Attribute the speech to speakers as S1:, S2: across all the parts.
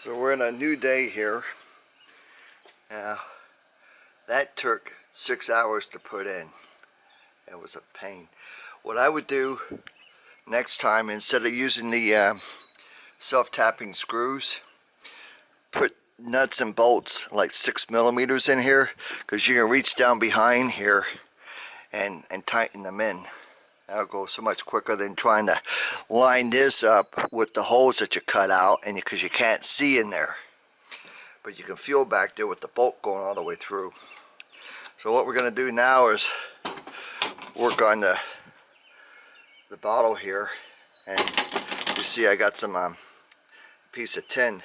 S1: So we're in a new day here. Now, that took 6 hours to put in. It was a pain. What I would do next time, instead of using the self-tapping screws, put nuts and bolts like 6mm in here, because you can reach down behind here and tighten them in. That'll go so much quicker than trying to line this up with the holes that you cut out, and because you can't see in there. But you can feel back there with the bolt going all the way through. So what we're going to do now is work on the bottle here, and you see I got some piece of tin.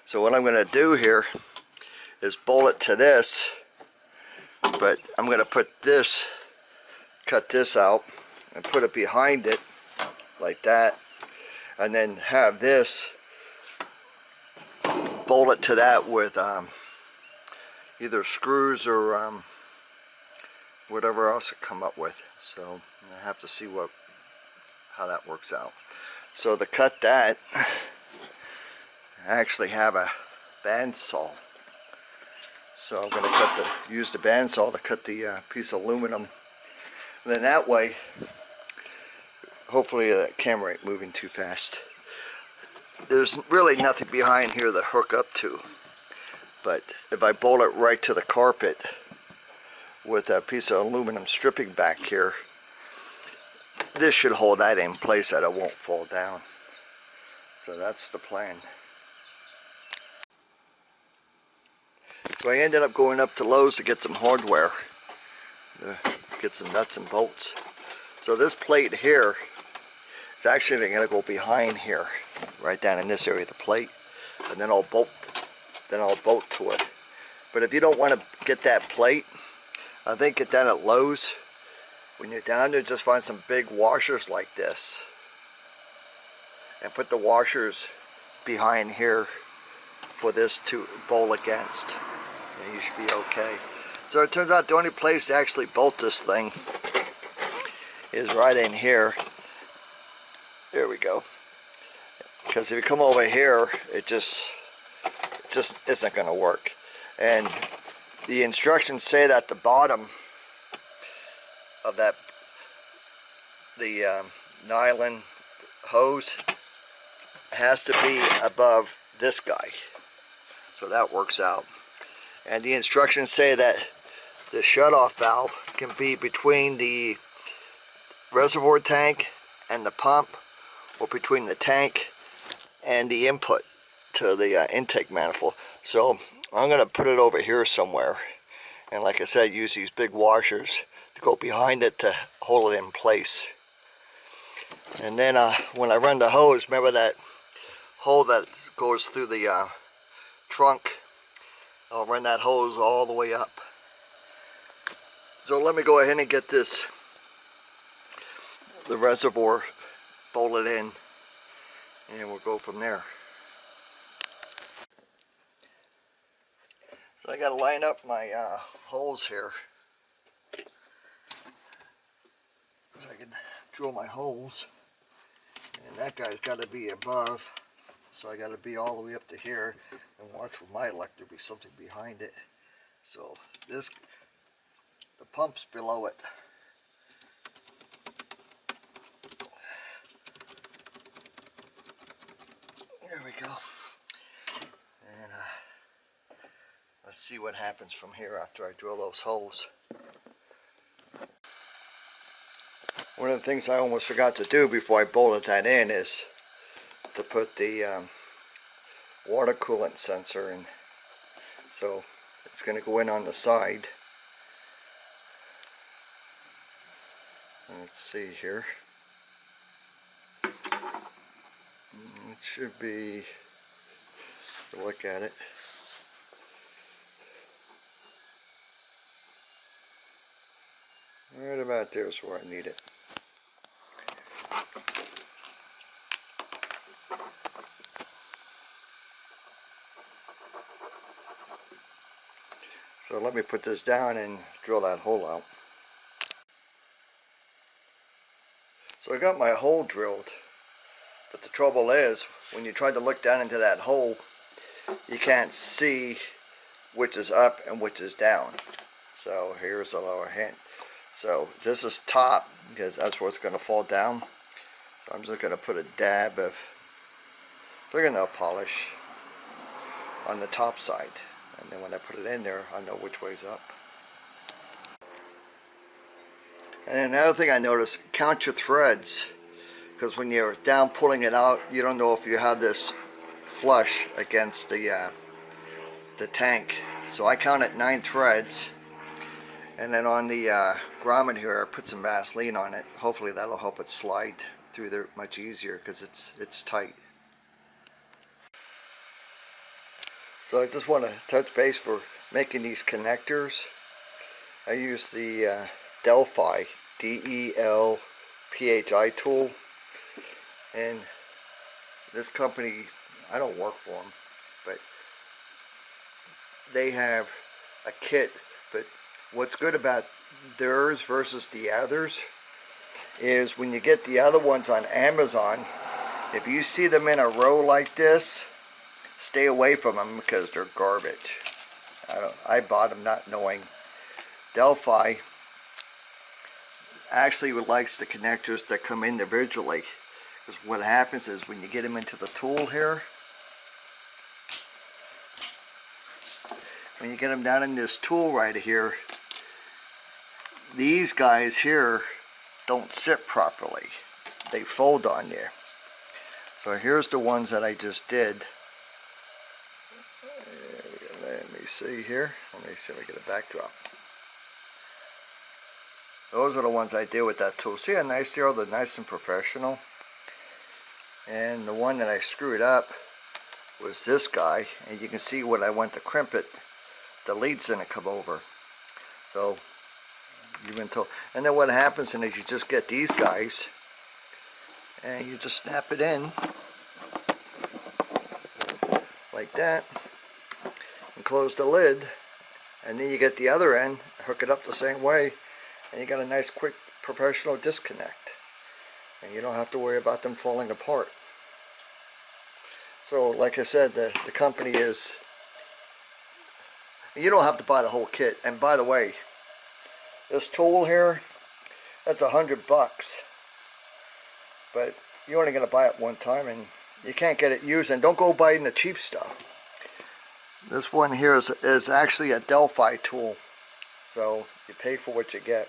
S1: So what I'm going to do here is bolt it to this, but I'm going to put this, cut this out and put it behind it like that, and then have this bolt it to that with either screws or whatever else I come up with. So I have to see how that works out. So to cut that, I actually have a bandsaw. So I'm going to use the bandsaw to cut the piece of aluminum. And then that way, hopefully that camera ain't moving too fast. There's really nothing behind here to hook up to. But if I bolt it right to the carpet with a piece of aluminum stripping back here, this should hold that in place that it won't fall down. So that's the plan. So I ended up going up to Lowe's to get some hardware, get some nuts and bolts. So this plate here is actually going to go behind here, right down in this area of the plate, and then I'll bolt to it. But if you don't want to get that plate, I think get down at Lowe's. When you're down there, just find some big washers like this and put the washers behind here for this to bolt against, and you should be okay. So it turns out the only place to actually bolt this thing is right in here. There we go. Because if you come over here, it just isn't going to work. And the instructions say that the bottom of the nylon hose has to be above this guy. So that works out. And the instructions say that the shutoff valve can be between the reservoir tank and the pump, or between the tank and the input to the intake manifold. So I'm going to put it over here somewhere, and like I said, use these big washers to go behind it to hold it in place. And then when I run the hose, remember that hole that goes through the trunk, I'll run that hose all the way up. So let me go ahead and get the reservoir bolted in, and we'll go from there. So I got to line up my holes here so I can drill my holes, and that guy's got to be above, so I got to be all the way up to here, and watch for my luck there be something behind it. So the pump's below it. There we go. And let's see what happens from here after I drill those holes. One of the things I almost forgot to do before I bolted that in is to put the water coolant sensor in. So it's going to go in on the side. Let's see here. It should be, look at it. Right about there is where I need it. So let me put this down and drill that hole out. So I got my hole drilled, but the trouble is when you try to look down into that hole, you can't see which is up and which is down. So here's a little hint. So this is top because that's where it's going to fall down. So I'm just going to put a dab of fingernail polish on the top side, and then when I put it in there, I know which way's up. And another thing I noticed, count your threads, because when you're down pulling it out, you don't know if you have this flush against the tank. So I counted 9 threads, and then on the grommet here I put some Vaseline on it. Hopefully that'll help it slide through there much easier, because it's tight. So I just want to touch base for making these connectors. I use the Delphi, D-E-L-P-H-I tool, and this company, I don't work for them, but they have a kit. But what's good about theirs versus the others is when you get the other ones on Amazon, if you see them in a row like this, stay away from them because they're garbage. I bought them not knowing. Delphi actually likes the connectors that come individually, because what happens is when you get them into the tool here, when you get them down in this tool right here, these guys here don't sit properly. They fold on there. So here's the ones that I just did. Let me see here. Let me see if I get a backdrop. Those are the ones I did with that tool. See how nice they are? They're nice and professional. And the one that I screwed up was this guy. And you can see when I went to crimp it, the leads didn't come over. So you've been told. And then what happens is you just get these guys and you just snap it in like that and close the lid, and then you get the other end, hook it up the same way, and you got a nice quick professional disconnect, and you don't have to worry about them falling apart. So like I said, the company is, you don't have to buy the whole kit. And by the way, this tool here, that's $100, but you're only going to buy it one time and you can't get it used. And don't go buying the cheap stuff. This one here is actually a Delphi tool, so you pay for what you get.